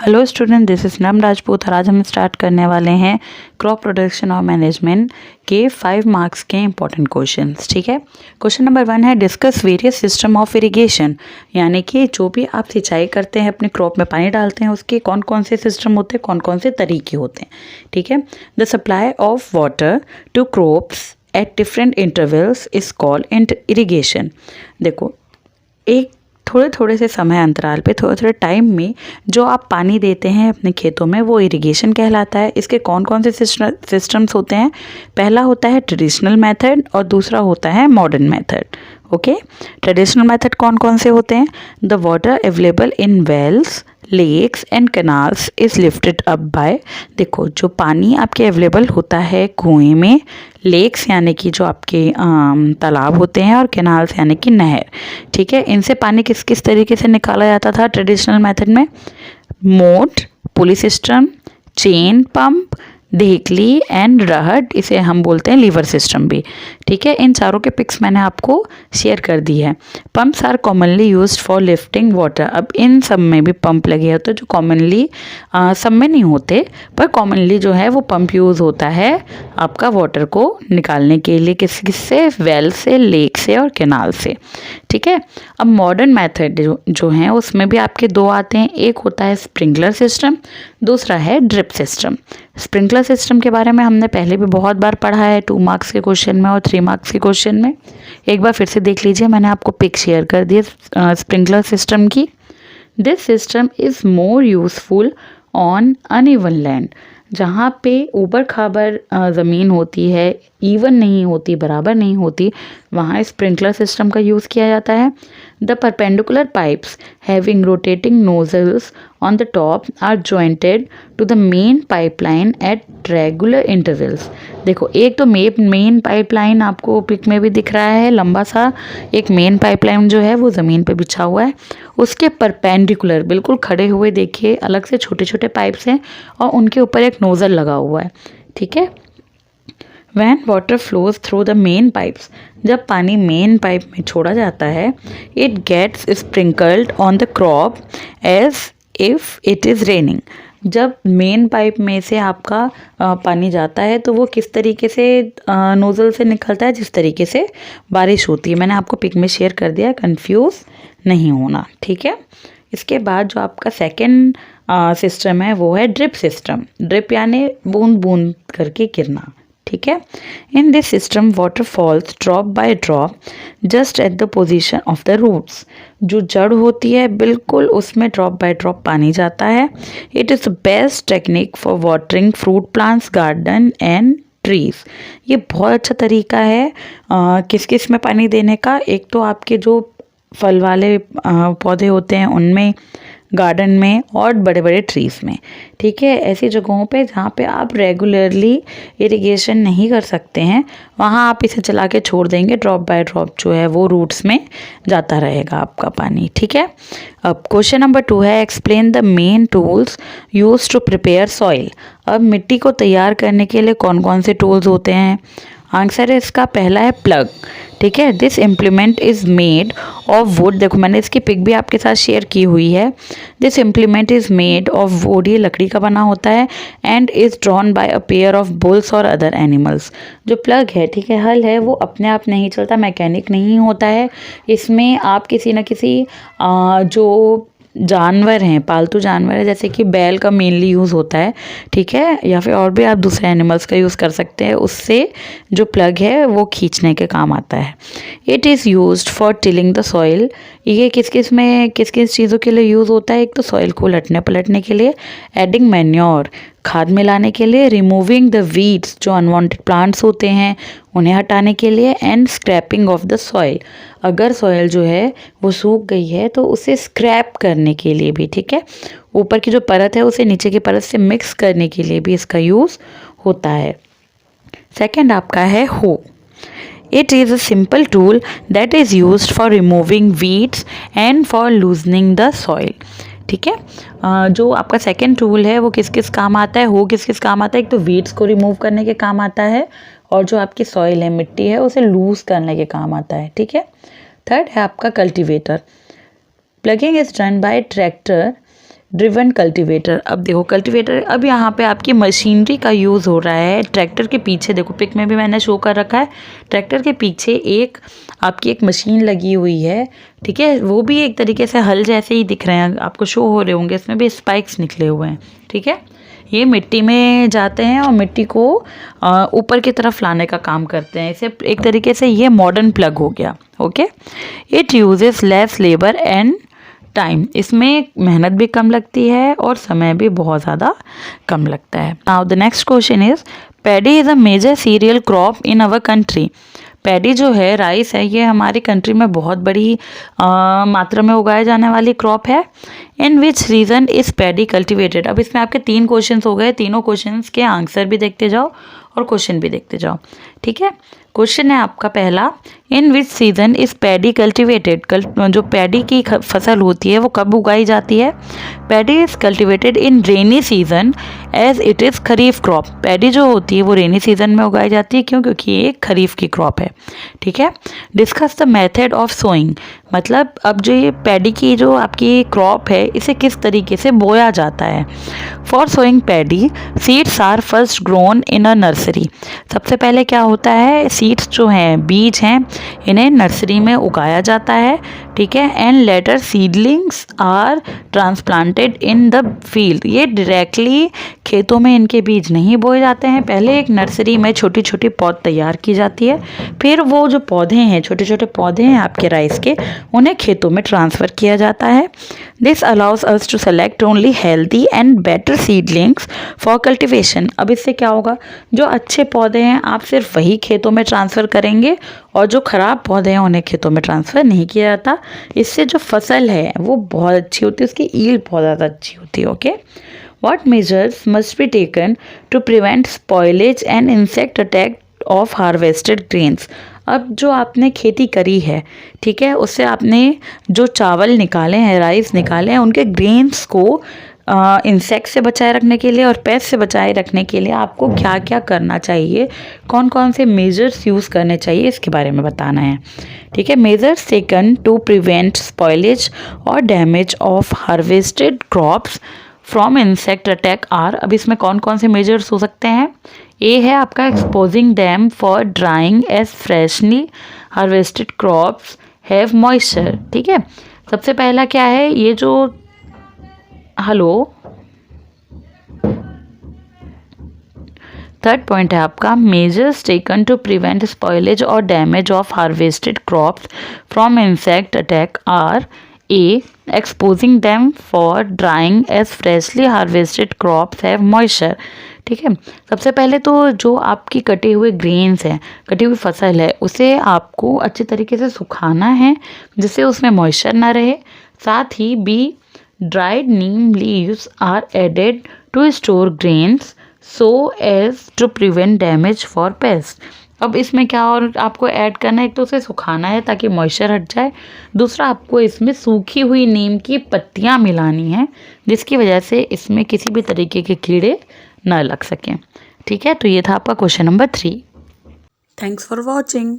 Hello student, this is नम राजपूत और आज हम स्टार्ट करने वाले हैं क्रॉप प्रोडक्शन और मैनेजमेंट के 5 मार्क्स के इंपॉर्टेंट क्वेश्चंस। ठीक है, क्वेश्चन नंबर 1 है discuss various system of irrigation, यानी कि जो भी आप सिंचाई करते हैं, अपने क्रॉप में पानी डालते हैं, उसके कौन कौन से सिस्टम होते हैं, कौन कौन से तरीके होते हैं। ठीक है, the supply of water to crops at different intervals is called irrigation. देखो, एक थोड़े थोड़े से समय अंतराल पे, थोड़े थोड़े टाइम में जो आप पानी देते हैं अपने खेतों में, वो इरिगेशन कहलाता है। इसके कौन कौन से सिस्टम्स होते हैं? पहला होता है ट्रेडिशनल मेथड और दूसरा होता है modern method. Okay, traditional method कौन कौन से होते हैं? The water available in wells, lakes and canals is lifted up by. देखो, जो पानी आपके अवेलेबल होता है कुएं में, लेक्स यानी कि जो आपके तालाब होते हैं, और कैनाल्स यानी कि नहर। ठीक है, इनसे पानी किस किस तरीके से निकाला जाता था ट्रेडिशनल मेथड में? मोट, पुली सिस्टम, चेन पंप, ढेकली एंड रहट, इसे हम बोलते हैं लीवर सिस्टम भी। ठीक है, इन चारों के पिक्स मैंने आपको शेयर कर दी है। Pumps are commonly used for lifting water. अब इन सब में भी पंप लगे होते हैं, जो कॉमनली सब में नहीं होते, पर कॉमनली जो है वो पंप यूज़ होता है आपका वाटर को निकालने के लिए। किससे? वेल से, लेक से और कैनाल से। ठीक है, अब मॉडर्न मेथड जो हैं उसमें भी आपके दो आते हैं। एक होता है स्प्रिंकलर सिस्टम, दूसरा है ड्रिप सिस्टम। स्प्रिंकलर सिस्टम के बारे में हमने पहले भी बहुत बार पढ़ा है, 2 मार्क्स के क्वेश्चन में और 3 मार्क्स के क्वेश्चन में। एक बार फिर से देख लीजिए, मैंने आपको पिक शेयर कर दी स्प्रिंकलर सिस्टम की। This system is more useful on uneven land. जहाँ पे ऊबड़ खाबड़ ज़मीन होती है, इवन नहीं होती, बराबर नहीं होती, वहाँ स्प्रिंकलर सिस्टम का यूज़ किया जाता है। The perpendicular pipes having rotating nozzles on the top are jointed to the main pipeline at regular intervals. देखो, एक तो मेन पाइपलाइन आपको पिक में भी दिख रहा है, लंबा सा एक मेन पाइपलाइन जो है वो ज़मीन पे बिछा हुआ है। उसके परपेंडिकुलर, बिल्कुल खड़े हुए, देखिए अलग से छोटे छोटे पाइप्स हैं और उनके ऊपर एक नोज़ल लगा हुआ है। ठीक है, When water flows through the main pipes, जब पानी मेन पाइप में छोड़ा जाता है, it gets sprinkled on the crop as if it is raining। जब मेन पाइप में से आपका पानी जाता है तो वो किस तरीके से नोज़ल से निकलता है? जिस तरीके से बारिश होती है। मैंने आपको पिक में शेयर कर दिया, कंफ्यूज नहीं होना। ठीक है, इसके बाद जो आपका सेकेंड सिस्टम है वो है ड्रिप सिस्टम। ड्रिप यानी बूंद बूंद करके गिरना। ठीक है, in this system water falls drop by drop just at the position of the roots. जो जड़ होती है बिल्कुल उसमें ड्रॉप बाय ड्रॉप पानी जाता है। It is the best technique for watering fruit plants, garden and trees. ये बहुत अच्छा तरीका है किस किस में पानी देने का। एक तो आपके जो फल वाले पौधे होते हैं उनमें, गार्डन में, और बड़े बड़े ट्रीज़ में। ठीक है, ऐसी जगहों पे जहाँ पे आप रेगुलरली इरिगेशन नहीं कर सकते हैं, वहाँ आप इसे चला के छोड़ देंगे, ड्रॉप बाय ड्रॉप जो है वो रूट्स में जाता रहेगा आपका पानी। ठीक है, अब क्वेश्चन नंबर 2 है explain the main tools use to prepare soil. अब मिट्टी को तैयार करने के लिए कौन कौन से टूल्स होते हैं? आंसर है इसका पहला है प्लग। ठीक है, this implement is made of would. देखो, मैंने इसकी पिक भी आपके साथ शेयर की हुई है। This implement is made of would, ये लकड़ी का बना होता है, and is drawn by a pair of bulls और अदर एनिमल्स। जो प्लग है, ठीक है, हल है, वो अपने आप नहीं चलता, मैकेनिक नहीं होता है। इसमें आप किसी न किसी जो जानवर हैं, पालतू जानवर है, जैसे कि बैल का मेनली यूज़ होता है। ठीक है, या फिर और भी आप दूसरे एनिमल्स का यूज़ कर सकते हैं, उससे जो प्लग है वो खींचने के काम आता है। It is used for tilling the soil. ये किस किस चीज़ों के लिए यूज़ होता है? एक तो सॉइल को उलटने पलटने के लिए, एडिंग मैन्योर, खाद मिलाने के लिए, रिमूविंग द वीड्स, जो अनवांटेड प्लांट्स होते हैं उन्हें हटाने के लिए, and scrapping of the soil. अगर सॉइल जो है वो सूख गई है तो उसे स्क्रैप करने के लिए भी, ठीक है, ऊपर की जो परत है उसे नीचे की परत से मिक्स करने के लिए भी इसका यूज़ होता है। सेकेंड आपका है हो। It is a simple tool that is used for removing weeds and for loosening the soil। ठीक है, जो आपका सेकेंड टूल है वो किस किस काम आता है? हो किस किस काम आता है? एक तो वीड्स को रिमूव करने के काम आता है, और जो आपकी सॉइल है, मिट्टी है, उसे लूज करने के काम आता है। ठीक है, थर्ड है आपका cultivator. Plugging is done by tractor driven cultivator. अब देखो कल्टीवेटर, अब यहाँ पे आपकी मशीनरी का यूज़ हो रहा है। ट्रैक्टर के पीछे देखो, पिक में भी मैंने शो कर रखा है, ट्रैक्टर के पीछे एक मशीन लगी हुई है, ठीक है। वो भी एक तरीके से हल जैसे ही दिख रहे हैं, आपको शो हो रहे होंगे, इसमें भी स्पाइक्स निकले हुए हैं, ठीक है। ये मिट्टी में जाते हैं और मिट्टी को ऊपर की तरफ लाने का काम करते हैं। इसे एक तरीके से ये मॉडर्न प्लग हो गया, okay. It uses less labour and time, इसमें मेहनत भी कम लगती है और समय भी बहुत ज़्यादा कम लगता है। Now the next question is, paddy is a major cereal crop in our country. Paddy जो है, राइस है, ये हमारी कंट्री में बहुत बड़ी मात्रा में उगाए जाने वाली क्रॉप है। In which region is paddy cultivated. अब इसमें आपके 3 क्वेश्चंस हो गए, तीनों क्वेश्चंस के आंसर भी देखते जाओ और क्वेश्चन भी देखते जाओ, ठीक है। क्वेश्चन है आपका पहला, in which season is paddy cultivated. जो पैडी की फसल होती है वो कब उगाई जाती है? Paddy is cultivated in rainy season as it is kharif crop. Paddy जो होती है वो रेनी सीजन में उगाई जाती है, क्यों? क्योंकि ये एक खरीफ की क्रॉप है, ठीक है। Discuss the method of sowing, मतलब अब जो ये पैडी की जो आपकी क्रॉप है, इसे किस तरीके से बोया जाता है। For sowing paddy seeds are first grown in a nursery. सबसे पहले क्या होता है, सीड्स जो हैं, बीज हैं, इन्हें नर्सरी में उगाया जाता है, ठीक है। And later seedlings are transplanted in the field. ये डायरेक्टली खेतों में इनके बीज नहीं बोए जाते हैं, पहले एक नर्सरी में छोटी छोटी पौध तैयार की जाती है, फिर वो जो पौधे हैं, छोटे छोटे पौधे हैं आपके राइस के, उन्हें खेतों में ट्रांसफ़र किया जाता है। This allows us to select only healthy and better seedlings for cultivation. अब इससे क्या होगा, जो अच्छे पौधे हैं आप सिर्फ वही खेतों में ट्रांसफ़र करेंगे और जो ख़राब पौधे हैं उन्हें खेतों में ट्रांसफ़र नहीं किया जाता। इससे जो फसल है वो बहुत अच्छी होती है, उसकी ईल्ड बहुत ज़्यादा अच्छी होती है, okay. What measures must be taken to prevent spoilage and insect attack of harvested grains? अब जो आपने खेती करी है, ठीक है, उससे आपने जो चावल निकाले हैं, राइस निकाले हैं, उनके ग्रेन्स को इंसेक्ट से बचाए रखने के लिए और पेस्ट से बचाए रखने के लिए आपको क्या क्या करना चाहिए, कौन कौन से मेजर्स यूज़ करने चाहिए, इसके बारे में बताना है, ठीक है। Measures taken to prevent spoilage और damage of harvested crops from insect attack are. अब इसमें कौन कौन से मेजर्स हो सकते हैं? ए है आपका exposing them for drying as freshly harvested crops have moisture, ठीक है। सबसे पहला क्या है, ये जो थर्ड पॉइंट है आपका, measures taken to prevent spoilage और damage of harvested crops from insect attack are a exposing them for drying as freshly harvested crops have moisture, ठीक है। सबसे पहले तो जो आपकी कटे हुए ग्रेन्स हैं, कटी हुई फसल है, उसे आपको अच्छे तरीके से सुखाना है जिससे उसमें मॉइस्चर ना रहे। साथ ही b dried neem leaves are added to store grains so as to prevent damage for pest. अब इसमें क्या और आपको ऐड करना है, एक तो उसे सुखाना है ताकि मॉइस्चर हट जाए, दूसरा आपको इसमें सूखी हुई नीम की पत्तियां मिलानी हैं जिसकी वजह से इसमें किसी भी तरीके के कीड़े न लग सकें, ठीक है। तो ये था आपका question number 3। Thanks for watching.